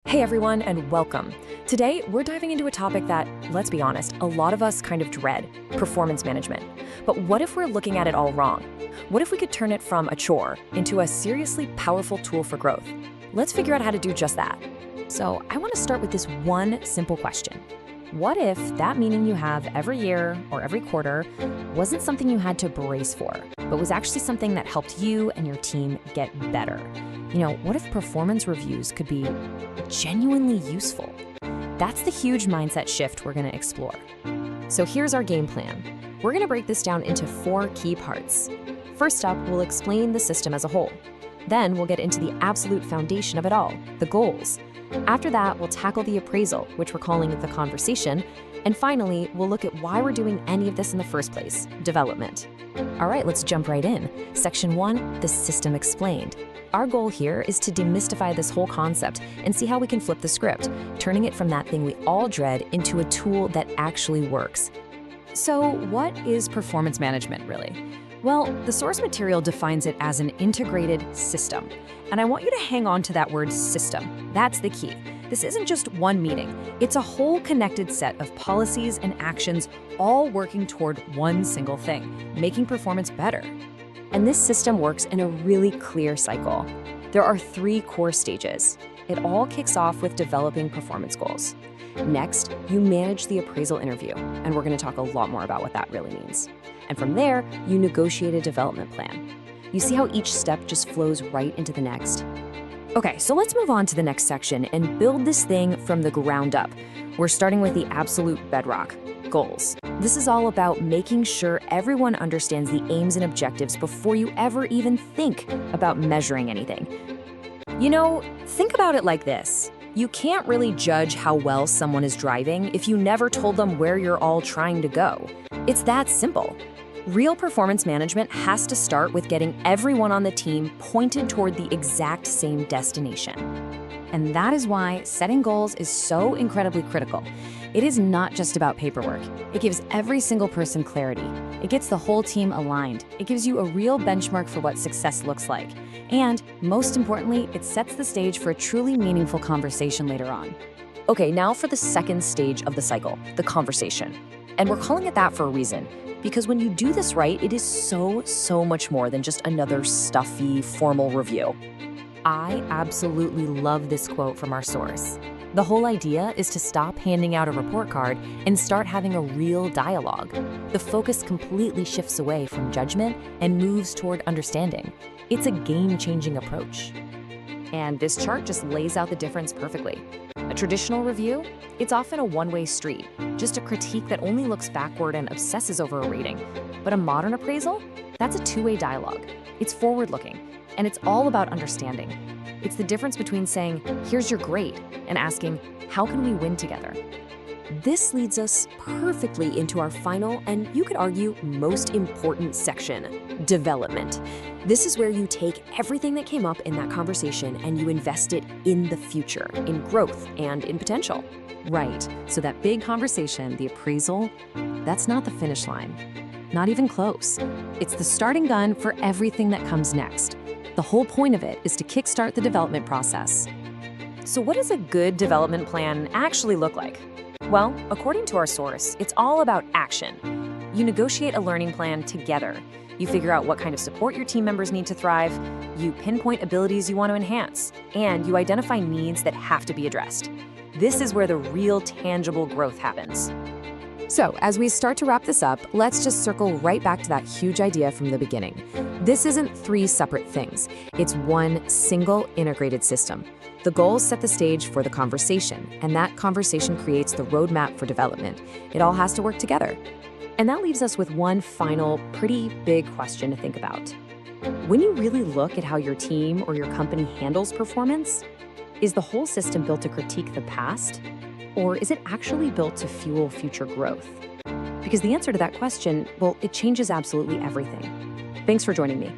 Hey everyone, and welcome. Today, we're diving into a topic that, let's be honest, a lot of us kind of dread: performance management. But what if we're looking at it all wrong? What if we could turn it from a chore into a seriously powerful tool for growth? Let's figure out how to do just that. So, I want to start with this one simple question. What if that meaning you have every year or every quarter wasn't something you had to brace for, but was actually something that helped you and your team get better? What if performance reviews could be genuinely useful? That's the huge mindset shift we're going to explore. So here's our game plan. We're going to break this down into 4 key parts. First up, we'll explain the system as a whole. Then we'll get into the absolute foundation of it all, the goals. After that, we'll tackle the appraisal, which we're calling the conversation. And finally, we'll look at why we're doing any of this in the first place, development. All right, let's jump right in. Section 1, the system explained. Our goal here is to demystify this whole concept and see how we can flip the script, turning it from that thing we all dread into a tool that actually works. So what is performance management really? Well, the source material defines it as an integrated system. And I want you to hang on to that word system. That's the key. This isn't just one meeting. It's a whole connected set of policies and actions all working toward one single thing, making performance better. And this system works in a really clear cycle. There are 3 core stages. It all kicks off with developing performance goals. Next, you manage the appraisal interview, and we're going to talk a lot more about what that really means. And from there, you negotiate a development plan. You see how each step just flows right into the next? Okay, so let's move on to the next section and build this thing from the ground up. We're starting with the absolute bedrock, goals. This is all about making sure everyone understands the aims and objectives before you ever even think about measuring anything. Think about it like this. You can't really judge how well someone is driving if you never told them where you're all trying to go. It's that simple. Real performance management has to start with getting everyone on the team pointed toward the exact same destination. And that is why setting goals is so incredibly critical. It is not just about paperwork. It gives every single person clarity. It gets the whole team aligned. It gives you a real benchmark for what success looks like. And most importantly, it sets the stage for a truly meaningful conversation later on. Okay, now for the second stage of the cycle, the conversation. And we're calling it that for a reason. Because when you do this right, it is so much more than just another stuffy, formal review. I absolutely love this quote from our source. The whole idea is to stop handing out a report card and start having a real dialogue. The focus completely shifts away from judgment and moves toward understanding. It's a game-changing approach. And this chart just lays out the difference perfectly. A traditional review, it's often a one-way street, just a critique that only looks backward and obsesses over a rating. But a modern appraisal, that's a two-way dialogue. It's forward-looking, and it's all about understanding. It's the difference between saying, here's your grade, and asking, how can we win together? This leads us perfectly into our final, and you could argue, most important section, development. This is where you take everything that came up in that conversation and you invest it in the future, in growth, and in potential. Right, so that big conversation, the appraisal, that's not the finish line. Not even close. It's the starting gun for everything that comes next. The whole point of it is to kickstart the development process. So what does a good development plan actually look like? Well, according to our source, it's all about action. You negotiate a learning plan together. You figure out what kind of support your team members need to thrive. You pinpoint abilities you want to enhance. And you identify needs that have to be addressed. This is where the real tangible growth happens. So, as we start to wrap this up, let's just circle right back to that huge idea from the beginning. This isn't 3 separate things. It's one single integrated system. The goals set the stage for the conversation, and that conversation creates the roadmap for development. It all has to work together. And that leaves us with one final, pretty big question to think about. When you really look at how your team or your company handles performance, is the whole system built to critique the past? Or is it actually built to fuel future growth? Because the answer to that question, well, it changes absolutely everything. Thanks for joining me.